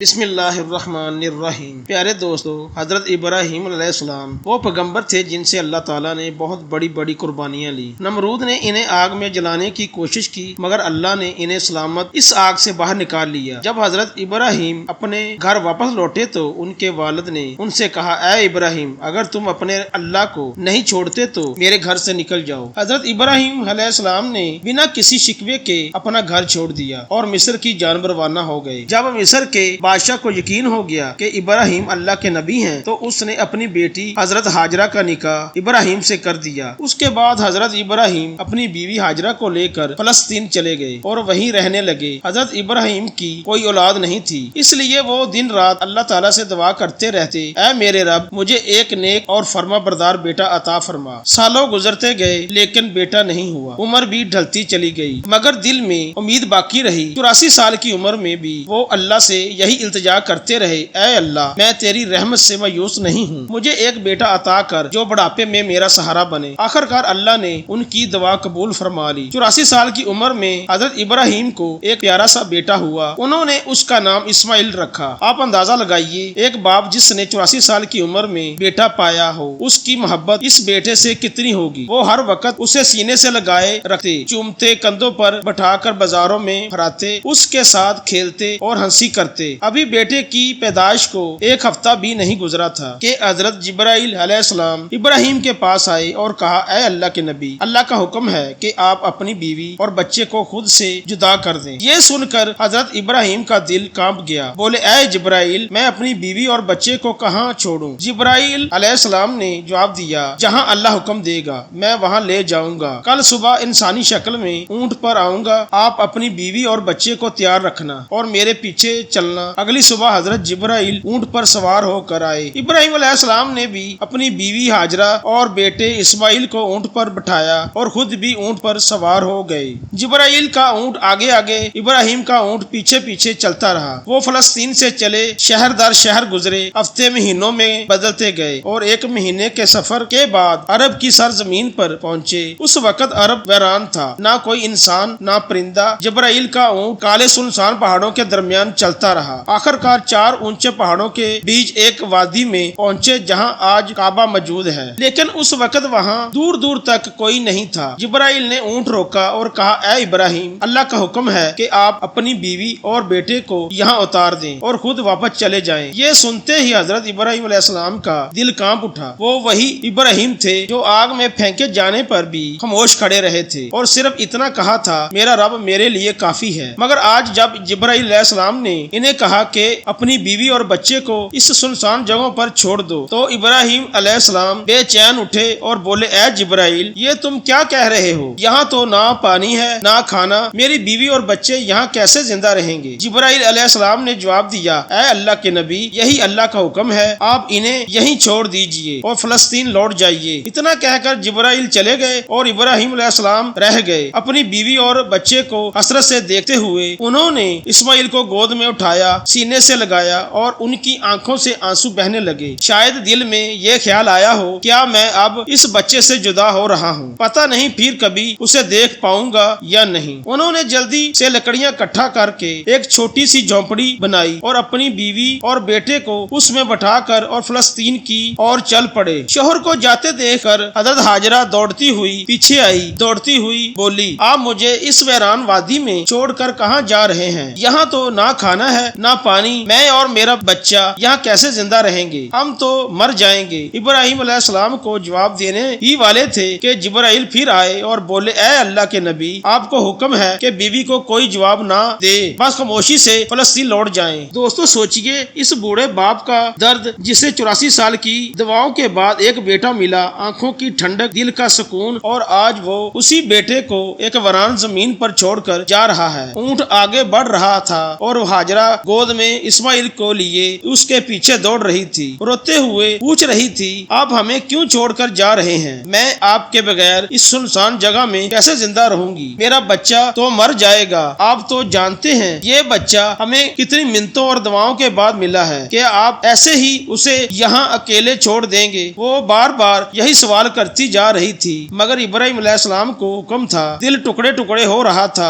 بسم اللہ الرحمن الرحیم۔ پیارے دوستو، حضرت ابراہیم علیہ السلام وہ پیغمبر تھے جن سے اللہ تعالیٰ نے بہت بڑی بڑی قربانیاں لی۔ نمرود نے انہیں آگ میں جلانے کی کوشش کی مگر اللہ نے انہیں سلامت اس آگ سے باہر نکال لیا۔ جب حضرت ابراہیم اپنے گھر واپس لوٹے تو ان کے والد نے ان سے کہا، اے ابراہیم، اگر تم اپنے اللہ کو نہیں چھوڑتے تو میرے گھر سے نکل جاؤ۔ حضرت ابراہیم علیہ السلام نے بنا کسی شکوے کے اپنا گھر چھوڑ دیا اور مصر کی جانب روانہ ہو گئے۔ جب مصر کے بادشاہ کو یقین ہو گیا کہ ابراہیم اللہ کے نبی ہیں تو اس نے اپنی بیٹی حضرت ہاجرہ کا نکاح ابراہیم سے کر دیا۔ اس کے بعد حضرت ابراہیم اپنی بیوی ہاجرہ کو لے کر فلسطین چلے گئے اور وہیں رہنے لگے۔ حضرت ابراہیم کی کوئی اولاد نہیں تھی، اس لیے وہ دن رات اللہ تعالیٰ سے دعا کرتے رہتے، اے میرے رب، مجھے ایک نیک اور فرما بردار بیٹا عطا فرما۔ سالوں گزرتے گئے لیکن بیٹا نہیں ہوا، عمر بھی ڈھلتی چلی گئی مگر دل میں امید باقی رہی۔ 84 سال کی عمر میں بھی وہ اللہ سے یہی التجا کرتے رہے، اے اللہ، میں تیری رحمت سے مایوس نہیں ہوں، مجھے ایک بیٹا عطا کر جو بڑھاپے میں میرا سہارا بنے۔ آخر کار اللہ نے ان کی دعا قبول فرما لی۔ 84 سال کی عمر میں حضرت ابراہیم کو ایک پیارا سا بیٹا ہوا، انہوں نے اس کا نام اسماعیل رکھا۔ آپ اندازہ لگائیے، ایک باپ جس نے 84 سال کی عمر میں بیٹا پایا ہو، اس کی محبت اس بیٹے سے کتنی ہوگی۔ وہ ہر وقت اسے سینے سے لگائے رکھتے، چومتے، کندھوں پر بٹھا کر بازاروں میں پھراتے، اس کے ساتھ کھیلتے اور ہنسی کرتے۔ ابھی بیٹے کی پیدائش کو ایک ہفتہ بھی نہیں گزرا تھا کہ حضرت جبرائیل علیہ السلام ابراہیم کے پاس آئے اور کہا، اے اللہ کے نبی، اللہ کا حکم ہے کہ آپ اپنی بیوی اور بچے کو خود سے جدا کر دیں۔ یہ سن کر حضرت ابراہیم کا دل کانپ گیا، بولے، اے جبرائیل، میں اپنی بیوی اور بچے کو کہاں چھوڑوں؟ جبرائیل علیہ السلام نے جواب دیا، جہاں اللہ حکم دے گا میں وہاں لے جاؤں گا۔ کل صبح انسانی شکل میں اونٹ پر آؤں گا، آپ اپنی بیوی اور بچے کو تیار رکھنا اور میرے پیچھے چلنا۔ اگلی صبح حضرت جبرائیل اونٹ پر سوار ہو کر آئے۔ ابراہیم علیہ السلام نے بھی اپنی بیوی ہاجرہ اور بیٹے اسماعیل کو اونٹ پر بٹھایا اور خود بھی اونٹ پر سوار ہو گئے۔ جبرائیل کا اونٹ آگے آگے، ابراہیم کا اونٹ پیچھے پیچھے چلتا رہا۔ وہ فلسطین سے چلے، شہر در شہر گزرے، ہفتے مہینوں میں بدلتے گئے اور ایک مہینے کے سفر کے بعد عرب کی سرزمین پر پہنچے۔ اس وقت عرب ویران تھا، نہ کوئی انسان نہ پرندہ۔ جبرائیل کا اونٹ کالے سنسان پہاڑوں کے درمیان چلتا رہا۔ آخر کار 4 اونچے پہاڑوں کے بیچ ایک وادی میں پہنچے جہاں آج کعبہ موجود ہے، لیکن اس وقت وہاں دور دور تک کوئی نہیں تھا۔ جبرائیل نے اونٹ روکا اور کہا، اے ابراہیم، اللہ کا حکم ہے کہ آپ اپنی بیوی اور بیٹے کو یہاں اتار دیں اور خود واپس چلے جائیں۔ یہ سنتے ہی حضرت ابراہیم علیہ السلام کا دل کانپ اٹھا۔ وہ وہی ابراہیم تھے جو آگ میں پھینکے جانے پر بھی خاموش کھڑے رہے تھے اور صرف اتنا کہا تھا، میرا رب میرے لیے کافی ہے۔ مگر آج جب جبرائیل علیہ السلام نے انہیں کہا کہ اپنی بیوی اور بچے کو اس سنسان جگہوں پر چھوڑ دو تو ابراہیم علیہ السلام بے چین اٹھے اور بولے، اے جبرائیل، یہ تم کیا کہہ رہے ہو؟ یہاں تو نہ پانی ہے نہ کھانا، میری بیوی اور بچے یہاں کیسے زندہ رہیں گے؟ جبرائیل علیہ السلام نے جواب دیا، اے اللہ کے نبی، یہی اللہ کا حکم ہے، آپ انہیں یہیں چھوڑ دیجئے اور فلسطین لوٹ جائیے۔ اتنا کہہ کر جبرائیل چلے گئے اور ابراہیم علیہ السلام رہ گئے۔ اپنی بیوی اور بچے کو حسرت سے دیکھتے ہوئے انہوں نے اسماعیل کو گود میں اٹھایا، سینے سے لگایا اور ان کی آنکھوں سے آنسو بہنے لگے۔ شاید دل میں یہ خیال آیا ہو، کیا میں اب اس بچے سے جدا ہو رہا ہوں، پتہ نہیں پھر کبھی اسے دیکھ پاؤں گا یا نہیں۔ انہوں نے جلدی سے لکڑیاں اکٹھا کر کے ایک چھوٹی سی جھونپڑی بنائی اور اپنی بیوی اور بیٹے کو اس میں بٹھا کر اور فلسطین کی اور چل پڑے۔ شوہر کو جاتے دیکھ کر حضرت ہاجرہ دوڑتی ہوئی پیچھے آئی، دوڑتی ہوئی بولی، آپ مجھے اس ویران وادی میں چھوڑ کر کہاں جا رہے ہیں؟ یہاں تو نہ کھانا ہے نہ پانی، میں اور میرا بچہ یہاں کیسے زندہ رہیں گے؟ ہم تو مر جائیں گے۔ ابراہیم علیہ السلام کو جواب دینے ہی والے تھے کہ جبرائیل پھر آئے اور بولے، اے اللہ کے نبی، آپ کو حکم ہے کہ بیوی کو کوئی جواب نہ دے، بس خاموشی سے فلسطین لوٹ جائیں۔ دوستو سوچئے اس بوڑھے باپ کا درد، جسے 84 سال کی دعاؤں کے بعد ایک بیٹا ملا، آنکھوں کی ٹھنڈک، دل کا سکون، اور آج وہ اسی بیٹے کو ایک ویران زمین پر چھوڑ کر جا رہا ہے۔ اونٹ آگے بڑھ رہا تھا اور ہاجرہ گود میں اسماعیل کو لیے اس کے پیچھے دوڑ رہی تھی، روتے ہوئے پوچھ رہی تھی، آپ ہمیں کیوں چھوڑ کر جا رہے ہیں؟ میں آپ کے بغیر اس سنسان جگہ میں کیسے زندہ رہوں گی؟ میرا بچہ تو مر جائے گا۔ آپ تو جانتے ہیں یہ بچہ ہمیں کتنی منتوں اور دعاؤں کے بعد ملا ہے کہ آپ ایسے ہی اسے یہاں اکیلے چھوڑ دیں گے؟ وہ بار بار یہی سوال کرتی جا رہی تھی مگر ابراہیم علیہ السلام کو حکم تھا، دل ٹکڑے ٹکڑے ہو رہا تھا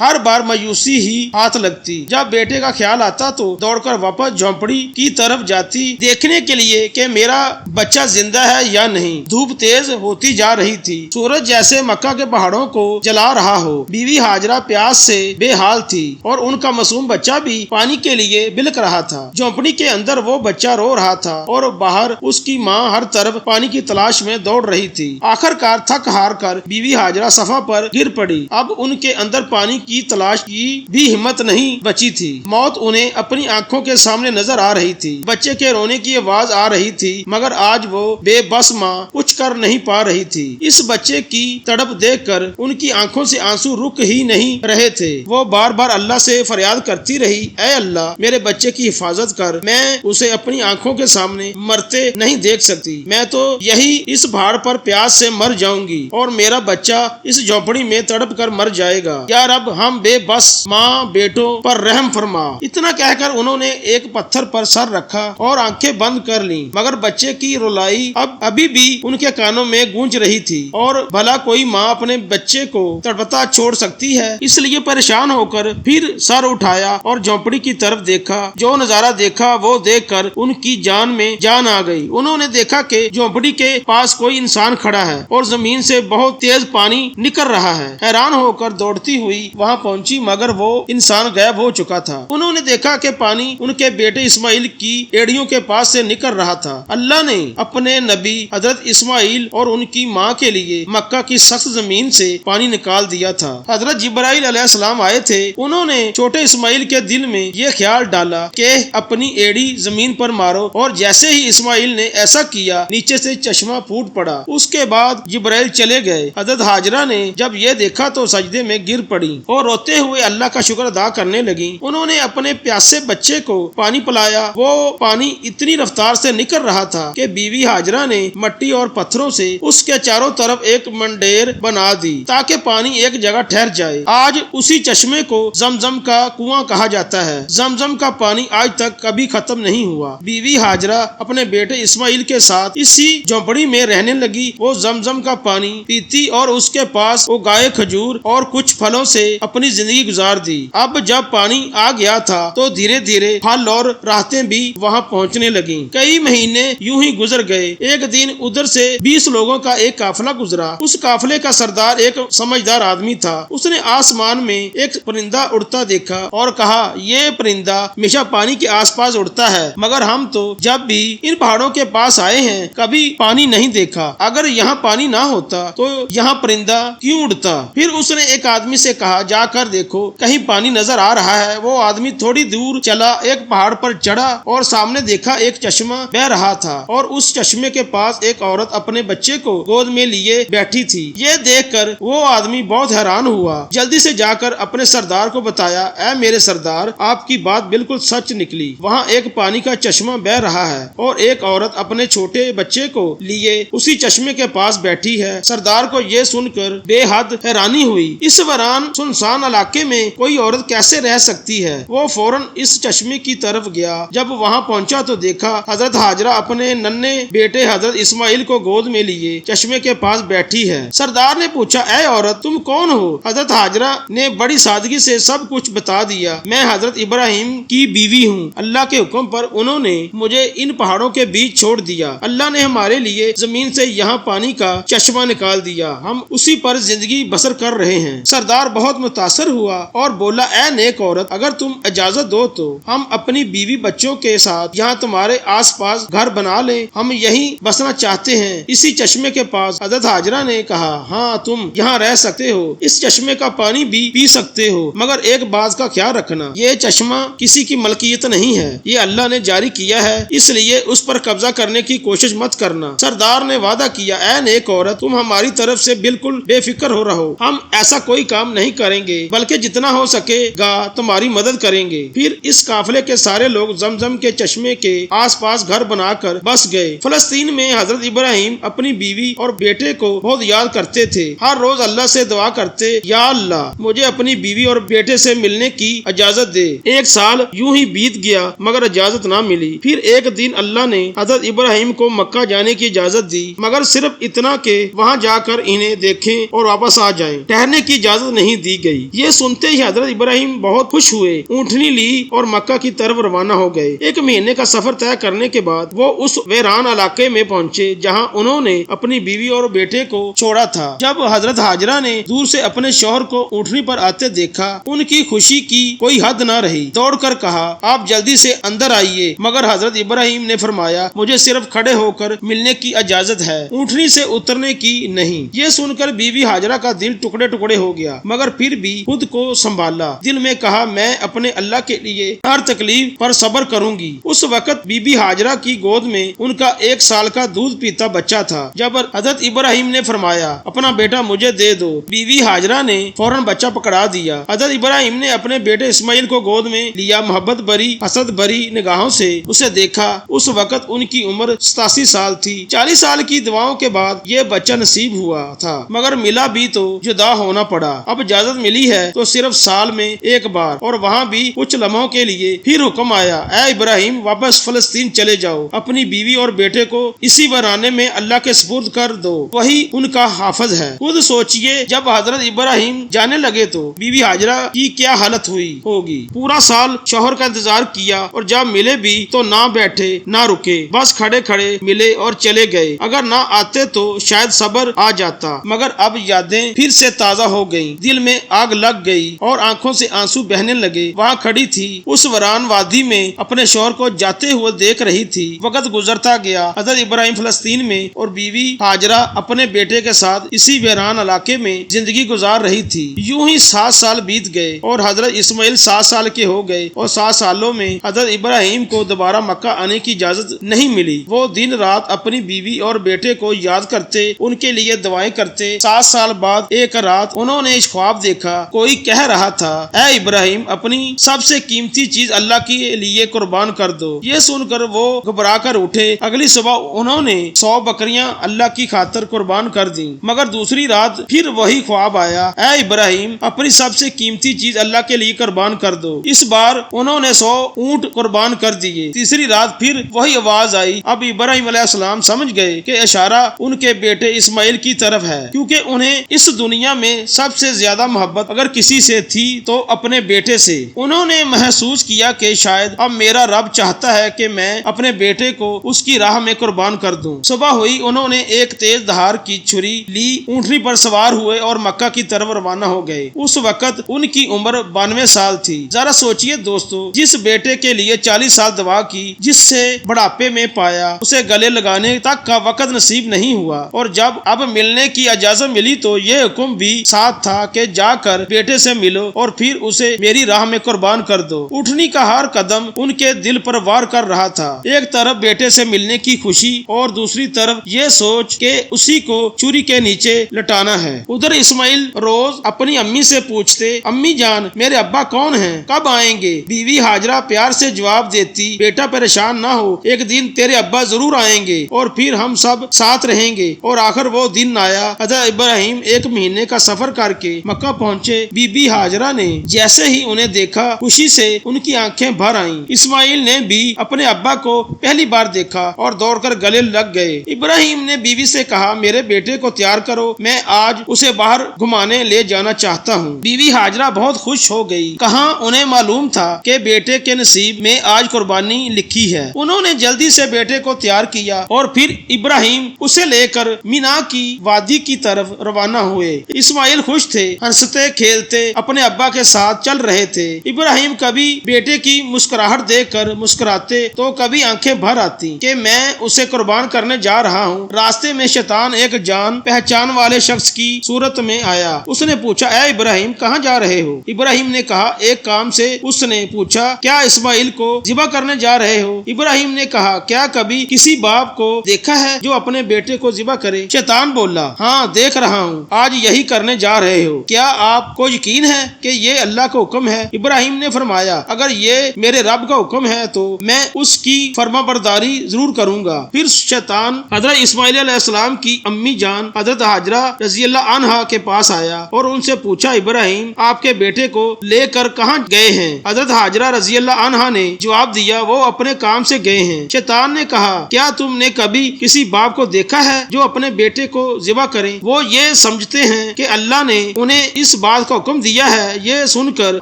ہر بار مایوسی ہی ہاتھ لگتی۔ جب بیٹے کا خیال آتا تو دوڑ کر واپس جھونپڑی کی طرف جاتی، دیکھنے کے لیے کہ میرا بچہ زندہ ہے یا نہیں۔ دھوپ تیز ہوتی جا رہی تھی، سورج جیسے مکہ کے پہاڑوں کو جلا رہا ہو۔ بیوی ہاجرہ پیاس سے بے حال تھی اور ان کا معصوم بچہ بھی پانی کے لیے بلک رہا تھا۔ جھونپڑی کے اندر وہ بچہ رو رہا تھا اور باہر اس کی ماں ہر طرف پانی کی تلاش میں دوڑ رہی تھی۔ آخر کار تھک ہار کر بیوی ہاجرہ صفا پر گر پڑی۔ اب ان کے اندر پانی کی تلاش کی بھی ہمت نہیں بچی تھی۔ موت انہیں اپنی آنکھوں کے سامنے نظر آ رہی تھی۔ بچے کے رونے کی آواز آ رہی تھی، مگر آج وہ بے بس ماں کچھ کر نہیں پا رہی تھی۔ اس بچے کی تڑپ دیکھ کر ان کی آنکھوں سے آنسو رک ہی نہیں رہے تھے۔ وہ بار بار اللہ سے فریاد کرتی رہی، اے اللہ میرے بچے کی حفاظت کر، میں اسے اپنی آنکھوں کے سامنے مرتے نہیں دیکھ سکتی۔ میں تو یہی اس پہاڑ پر پیاس سے مر جاؤں گی اور میرا بچہ اس جھونپڑی میں تڑپ کر مر جائے گا۔ یا رب ہم بے بس ماں بیٹوں پر رحم فرما۔ اتنا کہہ کر انہوں نے ایک پتھر پر سر رکھا اور آنکھیں بند کر لیں، مگر بچے کی رلائی ابھی بھی ان کے کانوں میں گونج رہی تھی۔ اور بھلا کوئی ماں اپنے بچے کو تڑپتا چھوڑ سکتی ہے؟ اس لیے پریشان ہو کر پھر سر اٹھایا اور جھونپڑی کی طرف دیکھا۔ جو نظارہ دیکھا وہ دیکھ کر ان کی جان میں جان آ گئی۔ انہوں نے دیکھا کہ جھونپڑی کے پاس کوئی انسان کھڑا ہے اور زمین سے بہت تیز پانی نکل رہا ہے۔ حیران ہو کر دوڑتی ہوئی وہاں پہنچی، مگر وہ انسان غائب ہو چکا تھا۔ انہوں نے دیکھا کہ پانی ان کے بیٹے اسماعیل کی ایڑیوں کے پاس سے نکل رہا تھا۔ اللہ نے اپنے نبی حضرت اسماعیل اور ان کی ماں کے لیے مکہ کی سخت زمین سے پانی نکال دیا تھا۔ حضرت جبرائیل علیہ السلام آئے تھے۔ انہوں نے چھوٹے اسماعیل کے دل میں یہ خیال ڈالا کہ اپنی ایڑی زمین پر مارو، اور جیسے ہی اسماعیل نے ایسا کیا نیچے سے چشمہ پھوٹ پڑا۔ اس کے بعد جبرائیل چلے گئے۔ حضرت ہاجرہ نے جب یہ دیکھا تو سجدے میں گر پڑی اور روتے ہوئے اللہ کا شکر ادا کرنے لگی۔ انہوں نے اپنے پیاسے بچے کو پانی پلایا۔ وہ پانی اتنی رفتار سے نکل رہا تھا کہ بیوی ہاجرہ نے مٹی اور پتھروں سے اس کے چاروں طرف ایک منڈیر بنا دی تاکہ پانی ایک جگہ ٹھہر جائے۔ آج اسی چشمے کو زمزم کا کنواں کہا جاتا ہے۔ زمزم کا پانی آج تک کبھی ختم نہیں ہوا۔ بیوی ہاجرہ اپنے بیٹے اسماعیل کے ساتھ اسی جھونپڑی میں رہنے لگی۔ وہ زمزم کا پانی پیتی اور اس کے پاس اگائے کھجور اور کچھ پھلوں سے اپنی زندگی گزار دی۔ اب جب پانی آ گیا تھا تو دھیرے دھیرے پھل اور راحتیں بھی وہاں پہنچنے لگیں۔ کئی مہینے یوں ہی گزر گئے۔ ایک دن ادھر سے 20 لوگوں کا ایک قافلہ گزرا۔ اس قافلے کا سردار ایک سمجھدار آدمی تھا۔ اس نے آسمان میں ایک پرندہ اڑتا دیکھا اور کہا، یہ پرندہ ہمیشہ پانی کے آس پاس اڑتا ہے، مگر ہم تو جب بھی ان پہاڑوں کے پاس آئے ہیں کبھی پانی نہیں دیکھا۔ اگر یہاں پانی نہ ہوتا تو یہاں پرندہ کیوں اڑتا؟ پھر اس نے ایک آدمی سے کہا، جا کر دیکھو کہیں پانی نظر آ رہا ہے۔ وہ آدمی تھوڑی دور چلا، ایک پہاڑ پر چڑھا اور سامنے دیکھا ایک چشمہ بہ رہا تھا اور اس چشمے کے پاس ایک عورت اپنے بچے کو گود میں لیے بیٹھی تھی۔ یہ دیکھ کر وہ آدمی بہت حیران ہوا۔ جلدی سے جا کر اپنے سردار کو بتایا، اے میرے سردار، آپ کی بات بالکل سچ نکلی۔ وہاں ایک پانی کا چشمہ بہ رہا ہے اور ایک عورت اپنے چھوٹے بچے کو لیے اسی چشمے کے پاس بیٹھی ہے۔ سردار کو یہ سن کر بے حد حیرانی ہوئی۔ اس ویران سنسان علاقے میں کوئی عورت کیسے رہ سکتی ہے؟ وہ فوراً اس چشمے کی طرف گیا۔ جب وہاں پہنچا تو دیکھا حضرت ہاجرہ اپنے ننھے بیٹے حضرت اسماعیل کو گود میں لیے چشمے کے پاس بیٹھی ہے۔ سردار نے پوچھا، اے عورت، تم کون ہو؟ حضرت ہاجرہ نے بڑی سادگی سے سب کچھ بتا دیا۔ میں حضرت ابراہیم کی بیوی ہوں۔ اللہ کے حکم پر انہوں نے مجھے ان پہاڑوں کے بیچ چھوڑ دیا۔ اللہ نے ہمارے لیے زمین سے یہاں پانی کا چشمہ نکال دیا، ہم اسی پر زندگی بسر کر رہے ہیں۔ سردار بہت متاثر ہوا اور بولا، اے نیک عورت، اگر تم اجازت دو تو ہم اپنی بیوی بچوں کے ساتھ یہاں تمہارے آس پاس گھر بنا لیں، ہم یہیں بسنا چاہتے ہیں اسی چشمے کے پاس۔ حضرت ہاجرہ نے کہا، ہاں تم یہاں رہ سکتے ہو، اس چشمے کا پانی بھی پی سکتے ہو، مگر ایک بات کا خیال رکھنا، یہ چشمہ کسی کی ملکیت نہیں ہے، یہ اللہ نے جاری کیا ہے، اس لیے اس پر قبضہ کرنے کی کوشش مت کرنا۔ سردار نے وعدہ کیا، اے نیک عورت، تم ہماری طرف سے بالکل بے فکر ہو رہو، ہم ایسا کوئی کام نہیں کریں گے بلکہ جتنا ہو سکے گا تمہاری مدد کریں گے۔ پھر اس قافلے کے سارے لوگ زمزم کے چشمے کے آس پاس گھر بنا کر بس گئے۔ فلسطین میں حضرت ابراہیم اپنی بیوی اور بیٹے کو بہت یاد کرتے تھے۔ ہر روز اللہ سے دعا کرتے، یا اللہ مجھے اپنی بیوی اور بیٹے سے ملنے کی اجازت دے۔ ایک سال یوں ہی بیت گیا مگر اجازت نہ ملی۔ پھر ایک دن اللہ نے حضرت ابراہیم کو مکہ جانے کی اجازت دی، مگر صرف اتنا کہ وہاں جا کر انہیں دیکھیں اور واپس آ جائیں۔ ٹھہرنے کی اجازت نہیں دی گئی۔ یہ سنتے ہی حضرت ابراہیم بہت خوش ہوئے، اونٹنی لی اور مکہ کی طرف روانہ ہو گئے۔ 1 مہینے کا سفر طے کرنے کے بعد وہ اس ویران علاقے میں پہنچے جہاں انہوں نے اپنی بیوی اور بیٹے کو چھوڑا تھا۔ جب حضرت ہاجرہ نے دور سے اپنے شوہر کو اونٹنی پر آتے دیکھا، ان کی خوشی کی کوئی حد نہ رہی۔ دوڑ کر کہا، آپ جلدی سے اندر آئیے، مگر حضرت ابراہیم نے فرمایا، مجھے صرف کھڑے ہو کر ملنے کی اجازت ہے، اونٹنی سے اترنے کی نہیں۔ یہ سن کر بی بی ہاجرہ کا دل ٹکڑے ٹکڑے ہو گیا، مگر پھر بھی خود کو سنبھالا۔ دل میں کہا، میں اپنے اللہ کے لیے ہر تکلیف پر صبر کروں گی۔ اس وقت بی بی ہاجرہ کی گود میں ان کا 1 سال کا دودھ پیتا بچہ تھا۔ جب حضرت ابراہیم نے فرمایا، اپنا بیٹا مجھے دے دو، بی بی ہاجرہ نے فوراً بچہ پکڑا دیا۔ حضرت ابراہیم نے اپنے بیٹے اسماعیل کو گود میں لیا، محبت بھری حسد بھری نگاہوں سے اسے دیکھا۔ اس وقت ان کی عمر 87 سال تھی۔ 40 سال کی دعاؤں کے بعد یہ بچہ نصیب ہوا تھا، مگر ملا بھی تو جدا ہونا پڑا۔ اب اجازت ملی ہے تو صرف سال میں 1 بار، اور وہاں بھی کچھ لمحوں کے لیے۔ پھر حکم آیا، اے ابراہیم واپس فلسطین چلے جاؤ، اپنی بیوی اور بیٹے کو اسی ویرانے میں اللہ کے سپرد کر دو، وہی ان کا حافظ ہے۔ خود سوچئے، جب حضرت ابراہیم جانے لگے تو بی بی ہاجرہ کی کیا حالت ہوئی ہوگی۔ پورا سال شوہر کا انتظار کیا، اور جب ملے بھی تو نہ بیٹھے نہ رکے، بس کھڑے کھڑے ملے اور چلے گئے۔ اگر نہ آتے تو شاید صبر آ جاتا، مگر اب یادیں پھر سے تازہ ہو گئیں، دل میں آگ لگ گئی اور آنکھوں سے آنسو بہنے لگے۔ وہاں کھڑی تھی، اس ویران وادی میں اپنے شوہر کو جاتے ہوئے دیکھ رہی تھی۔ وقت گزرتا گیا، حضرت ابراہیم فلسطین میں اور بیوی ہاجرہ اپنے بیٹے کے ساتھ اسی ویران علاقے میں زندگی گزار رہی تھی۔ یوں ہی 7 سال بیت گئے اور حضرت اسماعیل 7 سال کے ہو گئے، اور 7 سالوں میں حضرت ابراہیم کو دوبارہ مکہ آنے کی اجازت نہیں ملی۔ وہ دن رات اپنی بیوی اور بیٹے کو یاد کرتے، ان کے لیے دعائیں کرتے۔ 7 سال بعد ایک رات انہوں نے خواب دیکھا، کوئی کہہ رہا تھا، اے ابراہیم اپنی سب سے قیمتی چیز اللہ کے لیے قربان کر دو۔ یہ سن کر وہ گھبرا کر اٹھے۔ اگلی صبح انہوں نے 100 بکریاں اللہ کی خاطر قربان کر دیں، مگر دوسری رات پھر وہی خواب آیا، اے ابراہیم اپنی سب سے قیمتی چیز اللہ کے لیے قربان کر دو۔ اس بار انہوں نے 100 اونٹ قربان کر دیے۔ تیسری رات پھر وہی آواز آئی۔ اب ابراہیم علیہ السلام سمجھ گئے کہ اشارہ ان کے بیٹے اسماعیل کی طرف ہے، کیونکہ انہیں اس دنیا میں سب سے زیادہ محبت اگر کسی سے تھی تو اپنے بیٹے سے۔ انہوں نے محسوس کیا کہ شاید اب میرا رب چاہتا ہے کہ میں اپنے بیٹے کو اس کی راہ میں قربان کر دوں۔ صبح ہوئی، انہوں نے ایک تیز دھار کی چھری لی، اونٹنی پر سوار ہوئے اور مکہ کی طرف روانہ ہو گئے۔ اس وقت ان کی عمر 92 سال تھی۔ ذرا سوچئے دوستو، جس بیٹے کے لیے 40 سال دعا کی، جس سے بڑھاپے میں پایا، اسے گلے لگانے تک کا وقت نصیب نہیں ہوا، اور جب اب ملنے کی اجازت ملی تو یہ حکم بھی ساتھ تھا کہ جا کر بیٹے سے ملو اور پھر اسے میری راہ میں قربان کر دو۔ اٹھنی کا ہر قدم ان کے دل پر وار کر رہا تھا، ایک طرف بیٹے سے ملنے کی خوشی اور دوسری طرف یہ سوچ کہ اسی کو چھری کے نیچے لٹانا ہے۔ ادھر اسماعیل روز اپنی امی سے پوچھتے، امی جان میرے ابا کون ہیں، کب آئیں گے؟ بیوی ہاجرہ پیار سے جواب دیتی، بیٹا پریشان نہ ہو، ایک دن تیرے ابا ضرور آئیں گے اور پھر ہم سب ساتھ رہیں گے۔ اور آخر وہ دن آیا۔ حضرت ابراہیم 1 مہینے کا سفر کر کے مکہ پہنچے۔ بی بی ہاجرہ نے جیسے ہی انہیں دیکھا، خوشی سے ان کی آنکھیں بھر آئیں۔ اسماعیل نے بھی اپنے ابا کو پہلی بار دیکھا اور دوڑ کر گلے لگ گئے۔ ابراہیم نے بیوی سے کہا، میرے بیٹے کو تیار کرو، میں آج اسے باہر گھمانے لے جانا چاہتا ہوں۔ بیوی ہاجرہ بہت خوش ہو گئی۔ کہاں انہیں معلوم تھا کہ بیٹے کے نصیب میں آج قربانی لکھی ہے۔ انہوں نے جلدی سے بیٹے کو تیار کیا اور پھر ابراہیم اسے لے کر مینا کی وادی کی طرف روانہ ہوئے۔ اسماعیل خوش تھے، ہنستے کھیلتے اپنے ابا کے ساتھ چل رہے تھے۔ ابراہیم کبھی بیٹے کی مسکراہٹ دیکھ کر مسکراتے تو کبھی آنکھیں بھر آتی کہ میں اسے قربان کرنے جا رہا ہوں۔ راستے میں شیطان ایک جان پہچان والے شخص کی صورت میں آیا۔ اس نے پوچھا، اے ابراہیم کہاں جا رہے ہو؟ ابراہیم نے کہا، ایک کام سے۔ اس نے پوچھا، کیا اسماعیل کو ذبح کرنے جا رہے ہو؟ ابراہیم نے کہا، کیا کبھی کسی باپ کو دیکھا ہے جو اپنے بیٹے کو ذبح کرے؟ شیطان بولا، ہاں دیکھ رہا ہوں، آج یہی کرنے جا رہے ہو۔ کیا آپ کو یقین ہے کہ یہ اللہ کا حکم ہے؟ ابراہیم نے فرمایا، اگر یہ میرے رب کا حکم ہے تو میں اس کی فرما برداری ضرور کروں گا۔ پھر شیطان حضرت اسماعیل علیہ السلام کی امی جان حضرت ہاجرہ رضی اللہ عنہا کے پاس آیا اور ان سے پوچھا، ابراہیم آپ کے بیٹے کو لے کر کہاں گئے ہیں؟ حضرت ہاجرہ رضی اللہ عنہا نے جواب دیا، وہ اپنے کام سے گئے ہیں۔ شیطان نے کہا، کیا تم نے کبھی کسی باپ کو دیکھا دیکھا ہے جو اپنے بیٹے کو ذبح کریں، وہ یہ سمجھتے ہیں کہ اللہ نے انہیں اس بات کا حکم دیا ہے۔ یہ سن کر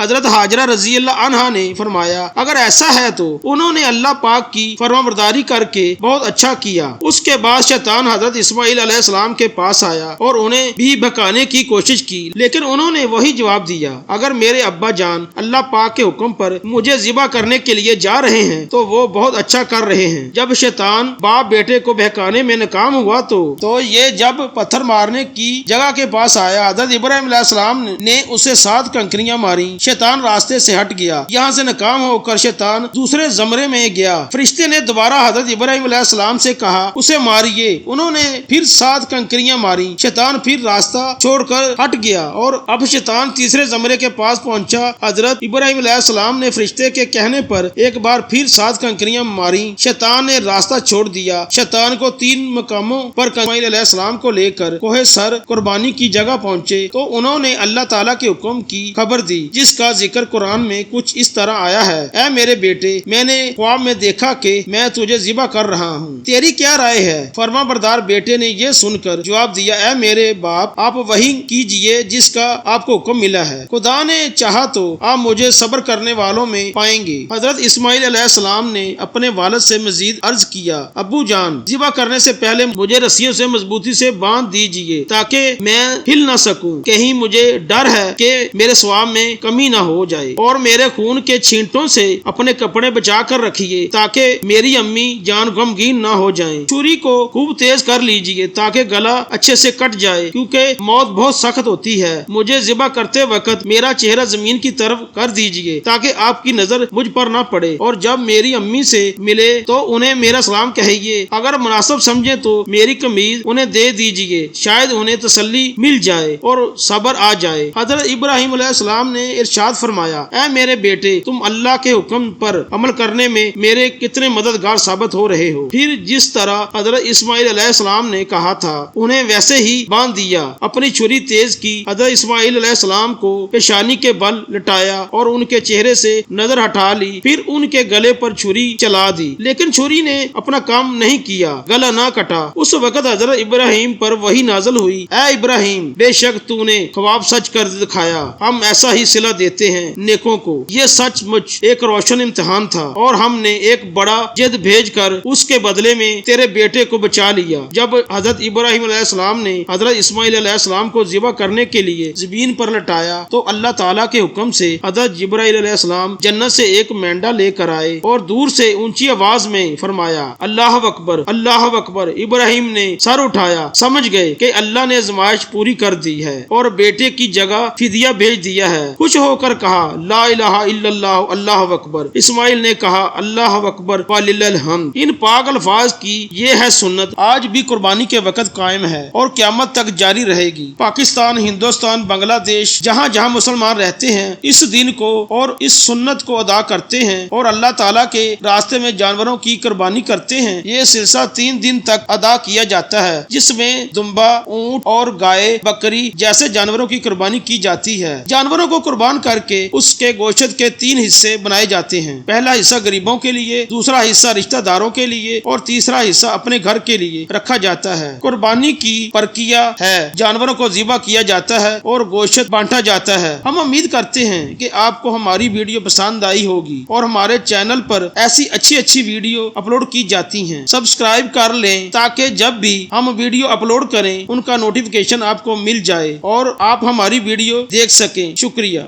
حضرت حاجرہ رضی اللہ عنہا نے فرمایا اگر ایسا ہے تو انہوں نے اللہ پاک کی فرمانبرداری کر کے بہت اچھا کیا۔ اس کے بعد شیطان حضرت اسماعیل علیہ السلام کے پاس آیا اور انہیں بھی بھکانے کی کوشش کی، لیکن انہوں نے وہی جواب دیا اگر میرے ابا جان اللہ پاک کے حکم پر مجھے ذبح کرنے کے لیے جا رہے ہیں تو وہ بہت اچھا کر رہے ہیں۔ جب شیطان باپ بیٹے کو بہکانے میں ناکام ہوا تو یہ جب پتھر مارنے کی جگہ کے پاس آیا، حضرت ابراہیم علیہ السلام نے اسے 7 کنکریاں ماری۔ شیطان راستے سے ہٹ گیا۔ یہاں سے ناکام ہو کر شیطان دوسرے زمرے میں گیا۔ فرشتے نے دوبارہ حضرت ابراہیم علیہ السلام سے کہا اسے ماریے۔ انہوں نے پھر 7 کنکریاں ماری۔ شیطان پھر راستہ چھوڑ کر ہٹ گیا اور اب شیطان تیسرے زمرے کے پاس پہنچا۔ حضرت ابراہیم علیہ السلام نے فرشتے کے کہنے پر ایک بار پھر 7 کنکریاں ماری۔ شیطان نے راستہ چھوڑ دیا۔ شیطان کو 3 مقاموں پر اسماعیل علیہ السلام کو لے کر کوہ سر قربانی کی جگہ پہنچے تو انہوں نے اللہ تعالیٰ کے حکم کی خبر دی، جس کا ذکر قرآن میں کچھ اس طرح آیا ہے اے میرے بیٹے، میں نے خواب میں دیکھا کہ میں تجھے ذبح کر رہا ہوں، تیری کیا رائے ہے؟ فرمان بردار بیٹے نے یہ سن کر جواب دیا اے میرے باپ، آپ وہی کیجئے جس کا آپ کو حکم ملا ہے، خدا نے چاہا تو آپ مجھے صبر کرنے والوں میں پائیں گے۔ حضرت اسماعیل علیہ السلام نے اپنے والد سے مزید عرض کیا ابو جان، ذبح کرنے سے پہلے مجھے رسیوں سے مضبوطی سے باندھ دیجئے تاکہ میں ہل نہ سکوں، کہیں مجھے ڈر ہے کہ میرے ثواب میں کمی نہ ہو جائے، اور میرے خون کے چھینٹوں سے اپنے کپڑے بچا کر رکھیے تاکہ میری امی جان غمگین نہ ہو جائیں۔ چھری کو خوب تیز کر لیجئے تاکہ گلا اچھے سے کٹ جائے، کیونکہ موت بہت سخت ہوتی ہے۔ مجھے ذبح کرتے وقت میرا چہرہ زمین کی طرف کر دیجئے تاکہ آپ کی نظر مجھ پر نہ پڑے، اور جب میری امی سے ملے تو انہیں میرا سلام کہیے، اگر مناسب سمجھے تو میری قمیض انہیں دے دیجئے، شاید انہیں تسلی مل جائے اور صبر آ جائے۔ حضرت ابراہیم علیہ السلام نے ارشاد فرمایا اے میرے بیٹے، تم اللہ کے حکم پر عمل کرنے میں میرے کتنے مددگار ثابت ہو رہے ہو۔ پھر جس طرح حضرت اسماعیل علیہ السلام نے کہا تھا انہیں ویسے ہی باندھ دیا۔ اپنی چھری تیز کی، حضرت اسماعیل علیہ السلام کو پیشانی کے بل لٹایا اور ان کے چہرے سے نظر ہٹا لی، پھر ان کے گلے پر چھری چلا دی، لیکن چھری نے اپنا کام نہیں کیا، گلا نہ کٹا۔ اس وقت حضرت ابراہیم پر وحی نازل ہوئی اے ابراہیم، بے شک تو نے خواب سچ کر دکھایا، ہم ایسا ہی صلہ دیتے ہیں نیکوں کو۔ یہ سچ مچ ایک روشن امتحان تھا اور ہم نے ایک بڑا جد بھیج کر اس کے بدلے میں تیرے بیٹے کو بچا لیا۔ جب حضرت ابراہیم علیہ السلام نے حضرت اسماعیل علیہ السلام کو ذبح کرنے کے لیے زمین پر لٹایا تو اللہ تعالیٰ کے حکم سے حضرت جبرائیل علیہ السلام جنت سے ایک مینڈا لے کر آئے اور دور سے اونچی آواز میں فرمایا اللہ اکبر، اللہ اکبر۔ ابراہیم نے سر اٹھایا، سمجھ گئے کہ اللہ نے آزمائش پوری کر دی ہے اور بیٹے کی جگہ فدیہ بھیج دیا ہے۔ خوش ہو کر کہا لا الہ الا اللہ، اللہ اکبر۔ اسماعیل نے کہا اللہ اکبر وللہ الحمد۔ ان پاک الفاظ کی یہ ہے سنت، آج بھی قربانی کے وقت قائم ہے اور قیامت تک جاری رہے گی۔ پاکستان، ہندوستان، بنگلہ دیش، جہاں جہاں مسلمان رہتے ہیں اس دن کو اور اس سنت کو ادا کرتے ہیں اور اللہ تعالیٰ کے راستے میں جانوروں کی قربانی کرتے ہیں۔ یہ سلسلہ 3 دن تک ادا کیا جاتا ہے، جس میں دمبا، اونٹ اور گائے، بکری جیسے جانوروں کی قربانی کی جاتی ہے۔ جانوروں کو قربان کر کے اس کے گوشت کے 3 حصے بنائے جاتے ہیں۔ پہلا حصہ غریبوں کے لیے، دوسرا حصہ رشتہ داروں کے لیے اور تیسرا حصہ اپنے گھر کے لیے رکھا جاتا ہے۔ قربانی کی پرکیا ہے، جانوروں کو ذبح کیا جاتا ہے اور گوشت بانٹا جاتا ہے۔ ہم امید کرتے ہیں کہ آپ کو ہماری ویڈیو پسند آئی ہوگی اور ہمارے چینل پر ایسی اچھی ویڈیو اپلوڈ کی جاتی ہیں۔ سبسکرائب کر لیں تاکہ جب بھی ہم ویڈیو اپلوڈ کریں ان کا نوٹیفیکیشن آپ کو مل جائے اور آپ ہماری ویڈیو دیکھ سکیں۔ شکریہ۔